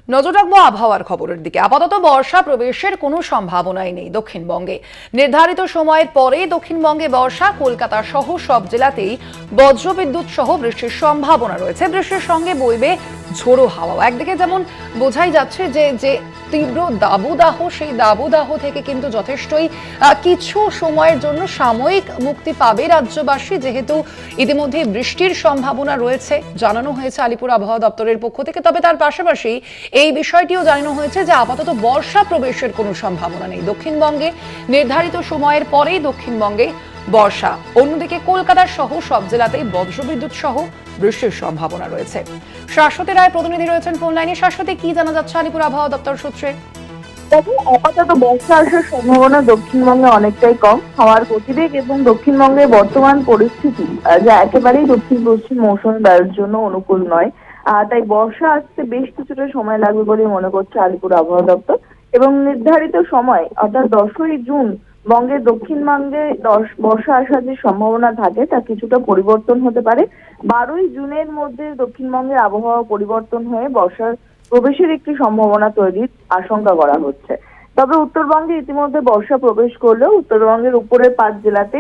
নজর রাখবো আবহাওয়ার খবরের দিকে। আপাতত বর্ষা প্রবেশের কোনো সম্ভাবনাই নেই দক্ষিণবঙ্গে। নির্ধারিত সময়ের পরেই দক্ষিণবঙ্গে বর্ষা। কলকাতা সহ সব জেলাতেই বজ্রবিদ্যুৎ সহ বৃষ্টির সম্ভাবনা রয়েছে। বৃষ্টির সঙ্গে বইবে ঝোড়ো হাওয়া। একদিকে যেমন বোঝাই যাচ্ছে যে তীব্র দাবদাহ, সেই দাবদাহ থেকে কিন্তু যথেষ্টই কিছু সময়ের জন্য সাময়িক মুক্তি পাবে রাজ্যবাসী, যেহেতু ইতিমধ্যে বৃষ্টির সম্ভাবনা রয়েছে জানানো হয়েছে আলিপুর আবহাওয়া দপ্তরের পক্ষ থেকে। তবে তার পাশাপাশি এই বিষয়টিও জানানো হয়েছে যে আপাতত বর্ষা প্রবেশের কোনো সম্ভাবনা নেই দক্ষিণবঙ্গে। নির্ধারিত সময়ের পরেই দক্ষিণবঙ্গে বর্ষা। অন্যদিকে কলকাতা সহ সব জেলাতেই বজ্রবিদ্যুৎ সহ বৃষ্টির সম্ভাবনা রয়েছে। শাশ্বতী রায় প্রতিনিধি রয়েছেন ফোন লাইনে। শাশ্বতী, কি জানা যাচ্ছে আলিপুর আবহাওয়া দপ্তর সূত্রে? আপাতত বর্ষা আসার সম্ভাবনা দক্ষিণবঙ্গে অনেকটাই কম। হাওয়ার গতিবেগ এবং দক্ষিণবঙ্গের বর্তমান পরিস্থিতি যা একেবারেই দক্ষিণ পশ্চিম মৌসুমী বায়ুর জন্য অনুকূল নয়। তাই বর্ষা আসতে বেশ কিছুটা সময় লাগবে বলে মনে করছে আলিপুর আবহাওয়া দপ্তর। এবং নির্ধারিত সময় অর্থাৎ 10ই জুন বঙ্গের দক্ষিণবঙ্গে বর্ষা আসার যে সম্ভাবনা থাকে তা কিছুটা পরিবর্তন হতে পারে। 12ই জুনের মধ্যে দক্ষিণবঙ্গের আবহাওয়া পরিবর্তন হয়ে বর্ষার প্রবেশের একটি সম্ভাবনা তৈরির আশঙ্কা করা হচ্ছে। তবে উত্তরবঙ্গে ইতিমধ্যে বর্ষা প্রবেশ করলেও উত্তরবঙ্গের উপরের 5 জেলাতে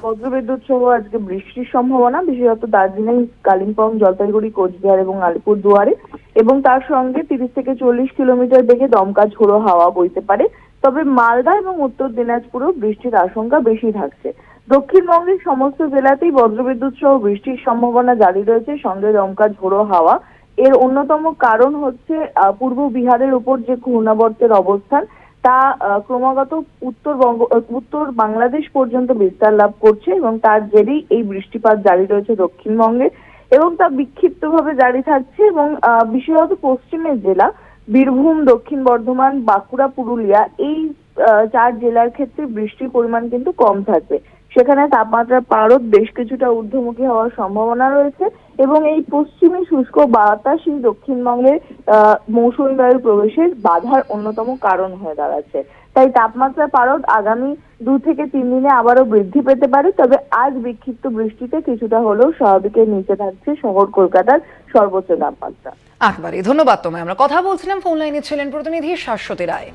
বজ্রবিদ্যুৎ সহ আজকে বৃষ্টির সম্ভাবনা, বিশেষত দার্জিলিং, কালিম্পং, জলপাইগুড়ি, কোচবিহার এবং আলিপুরদুয়ারে। এবং তার সঙ্গে 30 থেকে 40 কিলোমিটার বেগে দমকা ঝোড়ো হাওয়া বইতে পারে। তবে মালদা এবং উত্তর দিনাজপুরেও বৃষ্টির আশঙ্কা বেশি থাকছে। দক্ষিণবঙ্গের সমস্ত জেলাতেই বজ্রবিদ্যুৎ সহ বৃষ্টির সম্ভাবনা জারি রয়েছে, সঙ্গে দমকা ঝোড়ো হাওয়া। এর অন্যতম কারণ হচ্ছে পূর্ব বিহারের উপর যে ঘূর্ণাবর্তের অবস্থান তা ক্রমাগত উত্তর বাংলাদেশ পর্যন্ত বিস্তার লাভ করছে এবং তার জেরেই এই বৃষ্টিপাত জারি রয়েছে দক্ষিণবঙ্গে এবং তা বিক্ষিপ্তভাবে জারি থাকছে। এবং বিশেষত পশ্চিমের জেলা বীরভূম, দক্ষিণ বর্ধমান, বাঁকুড়া, পুরুলিয়া এই 4 জেলার ক্ষেত্রে বৃষ্টির পরিমাণ কিন্তু কম থাকবে। সেখানে তাপমাত্রার পারদ বেশ কিছুটা ঊর্ধ্বমুখী হওয়ার সম্ভাবনা রয়েছে এবং এই পশ্চিমী শুষ্ক বাতাসই দক্ষিণবঙ্গের মৌসুমী বায়ুর প্রবেশের বাধার অন্যতম কারণ হয়ে দাঁড়াচ্ছে। তাই তাপমাত্রার পারদ আগামী 2 থেকে 3 দিনে আবারও বৃদ্ধি পেতে পারে। তবে আজ বিক্ষিপ্ত বৃষ্টিতে কিছুটা হলেও স্বাভাবিকের নিচে থাকছে শহর কলকাতার সর্বোচ্চ তাপমাত্রা। একবারে ধন্যবাদ তোমায়। আমরা কথা বলছিলাম, ফোন লাইনে ছিলেন প্রতিনিধি শাশ্বতী রায়।